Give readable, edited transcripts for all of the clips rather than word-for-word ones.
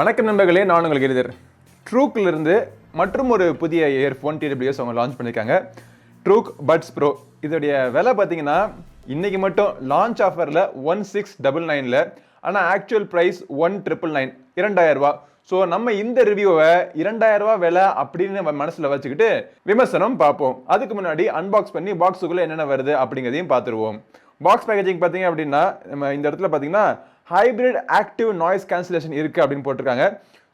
வணக்கம் நண்பர்களே, நான் உங்களுக்கு எழுதர் ட்ரூக்லேருந்து மற்றும் ஒரு புதிய இயர்ஃபோன் TWS அவங்க லான்ச் பண்ணியிருக்காங்க. ட்ரூக் பட்ஸ் ப்ரோ. இதோடைய விலை பார்த்தீங்கன்னா இன்றைக்கி மட்டும் லான்ச் ஆஃபரில் 1699ல், ஆனால் ஆக்சுவல் ப்ரைஸ் 1999, 2000 ரூபா. ஸோ நம்ம இந்த ரிவ்யூவை 2000 ரூபா விலை அப்படின்னு மனசில் வச்சுக்கிட்டு விமர்சனம் பார்ப்போம். அதுக்கு முன்னாடி அன்பாக்ஸ் பண்ணி பாக்ஸுக்குள்ளே என்னென்ன வருது அப்படிங்கிறதையும் பார்த்துருவோம். பாக்ஸ் பேக்கேஜிங் பார்த்தீங்க அப்படின்னா நம்ம இந்த இடத்துல பார்த்தீங்கன்னா ஹைப்ரிட் ஆக்டிவ் நாய்ஸ் கேன்சலேஷன் இருக்குது அப்படின்னு போட்டிருக்காங்க.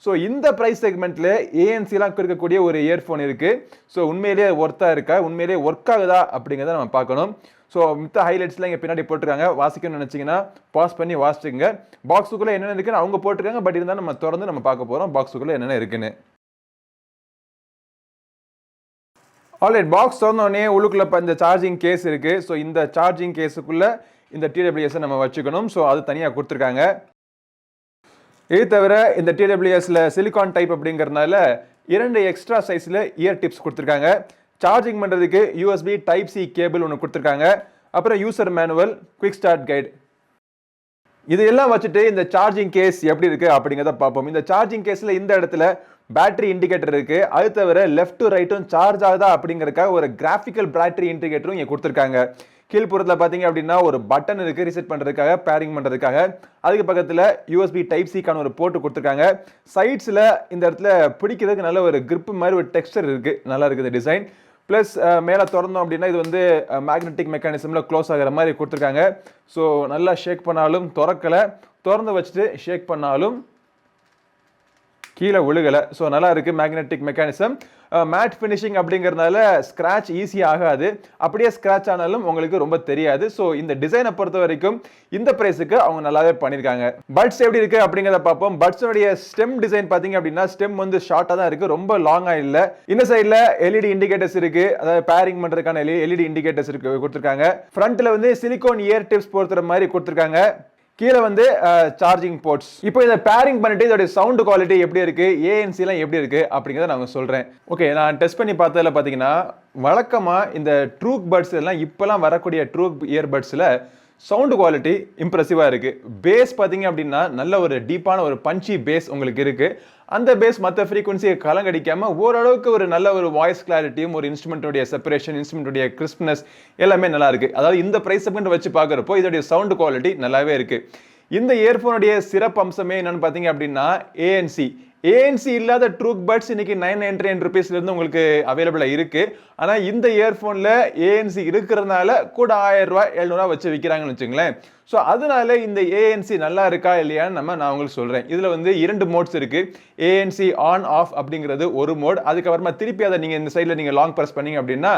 ஸோ இந்த ப்ரைஸ் செக்மெண்ட்டில் ஏஎன்சிலாம் இருக்கக்கூடிய ஒரு இயர்ஃபோன் இருக்குது. ஸோ உண்மையிலேயே ஒர்த்தாக இருக்கா, உண்மையிலேயே ஒர்க் ஆகுதா அப்படிங்கிறத நம்ம பார்க்கணும். ஸோ மித்த ஹைலைட்ஸ்லாம் இங்கே பின்னாடி போட்டிருக்காங்க. வாசிக்கணும்னு நினச்சிங்கன்னா பாஸ் பண்ணி வாசிச்சுங்க. பாக்ஸுக்குள்ளே என்னென்ன இருக்குன்னு அவங்க போட்டிருக்காங்க. பட் இருந்தாலும் நம்ம திறந்து நம்ம பார்க்க போகிறோம் பாக்ஸுக்குள்ளே என்னென்ன இருக்குன்னு. ஆல்ரைட், பாக்ஸ் திறந்தோடனே உள்ளுக்குள்ளே இப்போ இந்த சார்ஜிங் கேஸ் இருக்குது. ஸோ இந்த சார்ஜிங் கேஸுக்குள்ளே இந்த TWS நம்ம வச்சுக்கணும். ஸோ அது தனியாக கொடுத்துருக்காங்க. இது தவிர இந்த TWSல சிலிகான் டைப் அப்படிங்கிறதுனால 2 எக்ஸ்ட்ரா சைஸில் இயர் டிப்ஸ் கொடுத்துருக்காங்க. சார்ஜிங் பண்ணுறதுக்கு USB Type C கேபிள் ஒன்று கொடுத்துருக்காங்க. அப்புறம் user manual, quick start guide. இதெல்லாம் வச்சுட்டு இந்த சார்ஜிங் கேஸ் எப்படி இருக்குது அப்படிங்கிறத பார்ப்போம். இந்த சார்ஜிங் கேஸில் இந்த இடத்துல பேட்டரி இண்டிகேட்டர் இருக்குது. அது தவிர லெஃப்ட் டு ரைட்டும் சார்ஜ் ஆகுதா அப்படிங்கிறதுக்காக ஒரு கிராஃபிக்கல் பேட்டரி இண்டிகேட்டரும் இங்கே கொடுத்துருக்காங்க. கீழ்ப்புறத்தில் பார்த்தீங்க அப்படின்னா ஒரு பட்டன் இருக்குது ரீசெட் பண்ணுறதுக்காக, பேரிங் பண்ணுறதுக்காக. அதுக்கு பக்கத்தில் USB Type C-க்கான ஒரு போர்ட்டு கொடுத்துருக்காங்க. சைட்ஸில் இந்த இடத்துல பிடிக்கிறதுக்கு நல்ல ஒரு கிரிப் மாதிரி ஒரு டெக்ஸ்டர் இருக்குது, நல்லா இருக்குது டிசைன். ப்ளஸ் மேலே திறந்தோம் அப்படின்னா இது வந்து மேக்னெட்டிக் மெக்கானிசமில் க்ளோஸ் ஆகிற மாதிரி கொடுத்துருக்காங்க. ஸோ நல்லா ஷேக் பண்ணாலும் திறக்கலை, திறந்து வச்சுட்டு ஷேக் பண்ணாலும் கீழே விழுகலை. ஸோ நல்லா இருக்குது மேக்னெட்டிக் மெக்கானிசம். மேட் ஃபினிஷிங் அப்படிங்கிறதுனால ஸ்க்ராட்ச் ஈஸியாக ஆகாது. அப்படியே ஸ்க்ராட்ச் ஆனாலும் உங்களுக்கு ரொம்ப தெரியாது. ஸோ இந்த டிசைனை பொறுத்த வரைக்கும் இந்த ப்ரைஸுக்கு அவங்க நல்லாவே பண்ணியிருக்காங்க. பட்ஸ் எப்படி இருக்குது அப்படிங்கிறத பார்ப்போம். பட்ஸோடைய ஸ்டெம் டிசைன் பார்த்தீங்க அப்படின்னா ஸ்டெம் வந்து ஷார்ட்டாக தான் இருக்குது, ரொம்ப லாங்காக இல்லை. இந்த சைடில் LED இண்டிகேட்டர்ஸ் இருக்குது, அதாவது பேரிங் பண்ணுறதுக்கான LED இண்டிகேட்டர்ஸ் இருக்கு கொடுத்துருக்காங்க. ஃப்ரண்ட்டில் வந்து சிலிகான் இயர் டிப்ஸ் பொறுத்துற மாதிரி கொடுத்துருக்காங்க. கீழே வந்து சார்ஜிங் போர்ட்ஸ். இப்போ இதை பேரிங் பண்ணிட்டு இதோட சவுண்ட் குவாலிட்டி எப்படி இருக்குது, ஏஎன்சிலாம் எப்படி இருக்குது அப்படிங்கிறத நான் சொல்கிறேன். ஓகே, நான் டெஸ்ட் பண்ணி பார்த்ததில் பார்த்தீங்கன்னா வழக்கமாக இந்த ட்ரூக் பட்ஸ் எல்லாம் இப்போலாம் வரக்கூடிய ட்ரூக் இயர்பட்ஸில் சவுண்ட் குவாலிட்டி இம்ப்ரெசிவாக இருக்குது. பேஸ் பார்த்தீங்க அப்படின்னா நல்ல ஒரு டீப்பான ஒரு பஞ்சி பேஸ் உங்களுக்கு இருக்குது. அந்த பேஸ் மற்ற ஃப்ரீக்வன்சியை கலங்கடிக்காமல் ஓரளவுக்கு ஒரு நல்ல ஒரு வாய்ஸ் கிளாரிட்டியும், ஒரு இன்ஸ்ட்ருமெண்ட்டுடைய செப்பரேஷன், இன்ஸ்ட்ருமெண்ட்டுடைய கிறிஸ்ப்னஸ் எல்லாமே நல்லா இருக்குது. அதாவது இந்த ப்ரைஸ் செக்மெண்ட் வச்சு பார்க்குறப்போ இதோடைய சவுண்ட் குவாலிட்டி நல்லாவே இருக்குது. இந்த இயர்ஃபோனுடைய சிறப்பு அம்சமே என்னென்னு பார்த்தீங்க அப்படின்னா ஏஎன்சி இல்லாத ட்ரூக் பட்ஸ் இன்னைக்கு 999 ருபீஸ்லேருந்து உங்களுக்கு அவைலபிளாக இருக்குது. ஆனால் இந்த இயர்ஃபோனில் ஏஎன்சி இருக்கிறதுனால கூட 1000 ரூபா 700 வச்சு விற்கிறாங்கன்னு வச்சுங்களேன். ஸோ அதனால இந்த ஏஎன்சி நல்லா இருக்கா இல்லையான்னு நான் உங்களுக்கு சொல்கிறேன். இதில் வந்து 2 மோட்ஸ் இருக்குது. ஏஎன்சி ஆன் ஆஃப் அப்படிங்கிறது ஒரு மோட். அதுக்கப்புறமா திருப்பி அதை நீங்கள் இந்த சைடில் நீங்கள் லாங் ப்ரெஸ் பண்ணீங்க அப்படின்னா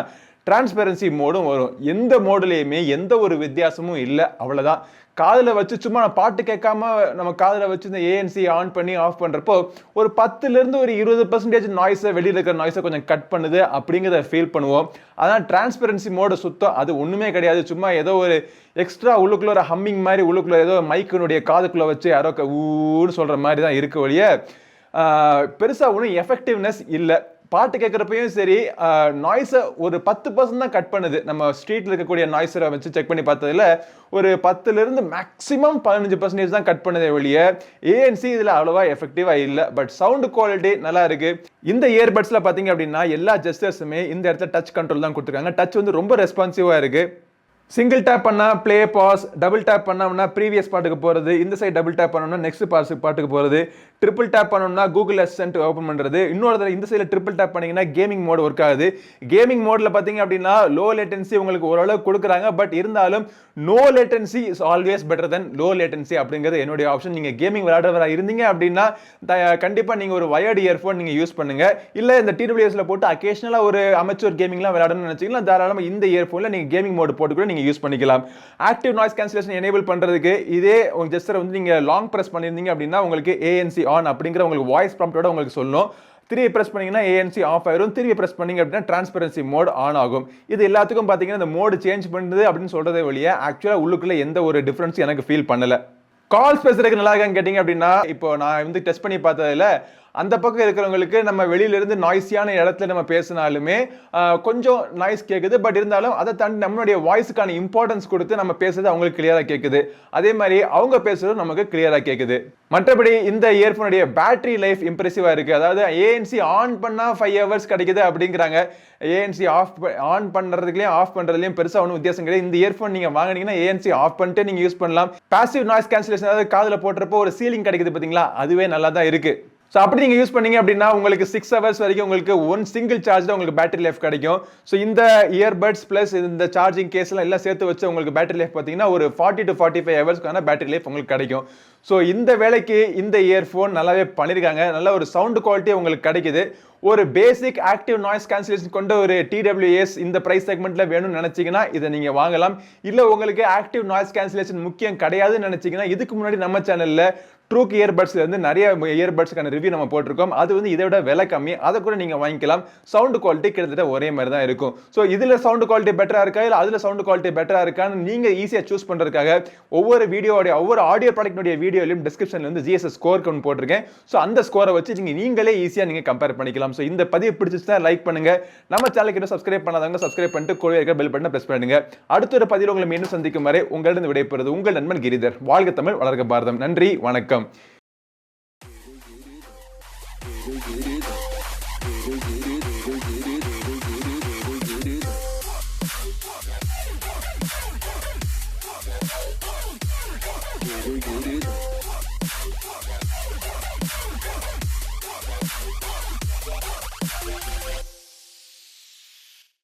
டிரான்ஸ்பரன்சி மோடும் வரும். எந்த மோடுலேயுமே எந்த ஒரு வித்தியாசமும் இல்லை, அவ்வளோதான். காதில் வச்சு சும்மா பாட்டு கேட்காம நம்ம காதில் வச்சு இந்த ஏஎன்சி ஆன் பண்ணி ஆஃப் பண்ணுறப்போ ஒரு 10% ஒரு 20% நாய்ஸை, வெளியில் இருக்கிற நாய்ஸை கொஞ்சம் கட் பண்ணுது அப்படிங்கிறத ஃபீல் பண்ணுவோம். அதான் டிரான்ஸ்பரன்சி மோடு சுத்தம் அது ஒன்றுமே கிடையாது. சும்மா ஏதோ ஒரு எக்ஸ்ட்ரா உள்ளுக்குள்ள ஒரு ஹம்மிங் மாதிரி உள்ளுக்குள்ள ஏதோ மைக்கினுடைய காதுக்குள்ளே வச்சு யாரோ ஊன்னு சொல்கிற மாதிரி தான் இருக்க வழிய பெருசாக ஒன்றும் எஃபெக்டிவ்னஸ் இல்லை. பாட்டு கேட்குறப்பையும் சரி நாய்ஸை ஒரு 10% தான் கட் பண்ணுது. நம்ம ஸ்ட்ரீட்டில் இருக்கக்கூடிய நாய்ஸை வச்சு செக் பண்ணி பார்த்ததில் ஒரு 10% மேக்ஸிமம் 15% தான் கட் பண்ணதே வெளியே ஏஎன்சி இதில் அவ்வளோவா எஃபெக்டிவாக இல்லை. பட் சவுண்டு குவாலிட்டி நல்லா இருக்குது. இந்த இயர்பட்ஸில் பார்த்தீங்க அப்படின்னா எல்லா ஜெஸ்டர்ஸுமே இந்த இடத்துல டச் கண்ட்ரோல் தான் கொடுத்துருக்காங்க. டச் வந்து ரொம்ப ரெஸ்பான்சிவாக இருக்குது. சிங்கிள் டேப் பண்ணால் ப்ளே பாஸ், டபுள் டேப் பண்ணோம்னா ப்ரீவியஸ் பாட்டுக்கு போகிறது, இந்த சைடு டபுள் டேப் பண்ணோம்னா நெக்ஸ்ட் பாட்டுக்கு போகிறது, ட்ரிபிள் டேப் பண்ணோம்னா கூகுள் அசிஸ்டன்ட் ஓப்பன் பண்ணுறது, இன்னொரு தடவை இந்த சைடில் ட்ரிபிள் டேப் பண்ணிங்கன்னா கேமிங் மோட் ஒர்க் ஆகுது. கேமிங் மோடில் பார்த்தீங்க அப்படின்னா லோ லேட்டன்சி உங்களுக்கு ஓரளவு கொடுக்குறாங்க. பட் இருந்தாலும் no latency is always better than low latency அப்படிங்கிறது என்னுடைய ஆப்ஷன். நீங்கள் கேமிங் விளையாடுறவராக இருந்தீங்க அப்படின்னா கண்டிப்பாக நீங்கள் ஒரு வயர்டு இயர்ஃபோன் நீங்கள் யூஸ் பண்ணுங்கள். இல்லை இந்த TWSல போட்டு அக்கேஷனலாக ஒரு அமெச்சூர் கேமிங்லாம் விளையாடணும்னு நினச்சிங்கன்னா தாராளமாக இந்த இயர்ஃபோனில் நீங்கள் கேமிங் மோடு போட்டு கூட நீங்கள் யூஸ் பண்ணிக்கலாம். ஆக்டிவ் நாய்ஸ் கேன்சலேஷன் எனேபிள் பண்ணுறதுக்கு இதே உங்கள் ஜெஸ்டரை வந்து நீங்கள் லாங் ப்ரெஸ் பண்ணியிருந்தீங்க அப்படின்னா உங்களுக்கு ஏஎன்சி ஆன் அப்படிங்கிற உங்களுக்கு வாய்ஸ் ப்ராம்ப்டோட உங்களுக்கு சொல்லணும். திருப்பி ப்ரெஸ் பண்ணீங்கன்னா ஏஎன்சி ஆஃப் ஆயிரும். திருப்பி ப்ரெஸ் பண்ணீங்க அப்படின்னா டிரான்ஸ்பரன்சி மோட் ஆன் ஆகும். இது எல்லாத்துக்கும் பார்த்தீங்கன்னா இந்த மோடு சேஞ்ச் பண்ணுது அப்படின்னு சொல்றதே வழியே ஆக்சுவலாக உள்ளுக்குள்ள எந்த ஒரு டிஃபரன்ஸ் எனக்கு ஃபீல் பண்ணல. கால்ஸ் பேசுறதுக்கு நல்லா இருக்கான்னு கேட்டிங்க அப்படின்னா இப்போ நான் வந்து டெஸ்ட் பண்ணி பார்த்ததில் அந்த பக்கம் இருக்கிறவங்களுக்கு நம்ம வெளியில இருந்து நாய்ஸியான இடத்துல நம்ம பேசினாலுமே கொஞ்சம் நாய்ஸ் கேக்குது. பட் இருந்தாலும் அதை தாண்டி நம்மளுடைய வாய்ஸுக்கான இம்பார்ட்டன்ஸ் கொடுத்து நம்ம பேசுறது அவங்களுக்கு கிளியரா கேக்குது. அதே மாதிரி அவங்க பேசுறது நமக்கு கிளியரா கேக்குது. மற்றபடி இந்த இயர்போனுடைய பேட்டரி லைஃப் இம்ப்ரெசிவா இருக்கு. அதாவது ANC ஆன் பண்ணா 5 ஹவர்ஸ் கிடைக்குது அப்படிங்கிறாங்க. ANC ஆன் பண்றதுலயும் ஆஃப் பண்றதுலயும் பெருசா ஒன்றும் வித்தியாசம் கிடையாது. இந்த இயர்போன் நீங்க வாங்குனீங்கன்னா ANC ஆஃப் பண்ணிட்டு நீங்க யூஸ் பண்ணலாம். பாசிவ் நாய்ஸ் கேன்சலேஷன், அதாவது காதுல போட்டுறப்போ ஒரு சீலிங் கிடைக்குது பாத்தீங்களா, அதுவே நல்லா தான் இருக்கு. ஸோ அப்படி நீங்கள் யூஸ் பண்ணீங்க அப்படின்னா உங்களுக்கு 6 ஹவர்ஸ் வரைக்கும் உங்களுக்கு ஒன் சிங்கிள் சார்ஜ் உங்களுக்கு பேட்டரி லைஃப் கிடைக்கும். ஸோ இந்த இயர்பட்ஸ் பிளஸ் இந்த சார்ஜிங் கேஸ்லாம் எல்லாம் சேர்த்து வச்சு உங்களுக்கு பேட்டரி லைஃப் பார்த்தீங்கன்னா ஒரு 40 to 45 ஹவர்ஸ்க்கான பேட்டரி லைஃப் உங்களுக்கு கிடைக்கும். ஸோ இந்த வேலைக்கு இந்த இயர்ஃபோன் நல்லாவே பண்ணியிருக்காங்க. நல்ல ஒரு சவுண்ட் குவாலிட்டி உங்களுக்கு கிடைக்குது. ஒரு பேசிக் ஆக்டிவ் நாய்ஸ் கேன்சலேஷன் கொண்ட ஒரு TWS இந்த பிரைஸ் செக்மெண்ட்ல வேணும்னு நினைச்சீங்கன்னா இதை நீங்க வாங்கலாம். இல்ல உங்களுக்கு ஆக்டிவ் நாய்ஸ் கேன்சலேஷன் முக்கியம் கிடையாதுன்னு நினைச்சீங்கன்னா இதுக்கு முன்னாடி நம்ம சேனல்ல ட்ரூக் இயர்பட்ஸ்ல இருந்து நிறைய இயர்பட்ஸ்க்கான ரிவ்யூ நம்ம போட்டிருக்கோம். அது வந்து இதை விட விலை கம்மி, அதை கூட நீங்க வாங்கிக்கலாம். சவுண்ட் குவாலிட்டி கிட்டத்தட்ட ஒரே மாதிரி தான் இருக்கும். ஸோ இதுல சவுண்ட் குவாலிட்டி பெட்டரா இருக்கா இல்ல அதுல சவுண்ட் குவாலிட்டி பெட்டரா இருக்கான்னு நீங்க ஈஸியா சூஸ் பண்றதுக்காக ஒவ்வொரு ஆடியோ ப்ராடக்ட்னுடைய வீடியோலையும் டிஸ்கிரிப்ஷன்ல வந்து GSS ஸ்கோர் கவுண்ட் போட்டிருக்கேன். ஸோ அந்த ஸ்கோரை வச்சு நீங்களே ஈஸியா நீங்க கம்பேர் பண்ணிக்கலாம். ஸோ இந்த பதிவு பிடிச்சிச்சுன்னா லைக் பண்ணுங்க. நம்ம சேனலுக்கு இன்னும் சப்ஸ்கிரைப் பண்ணாதவங்க சப்ஸ்கிரைப் பண்ணிட்டு கூடவே இருக்க பெல் பட்டனை பிரஸ் பண்ணுங்க. அடுத்த ஒரு பதிவில் உங்களை மீண்டும் சந்திக்கும் வரை உங்களிடம் விடைபெறுவது உங்கள் நண்பன் கிரிதர். வாழ்க தமிழ், வளர்க பாரதம். நன்றி, வணக்கம். Giri.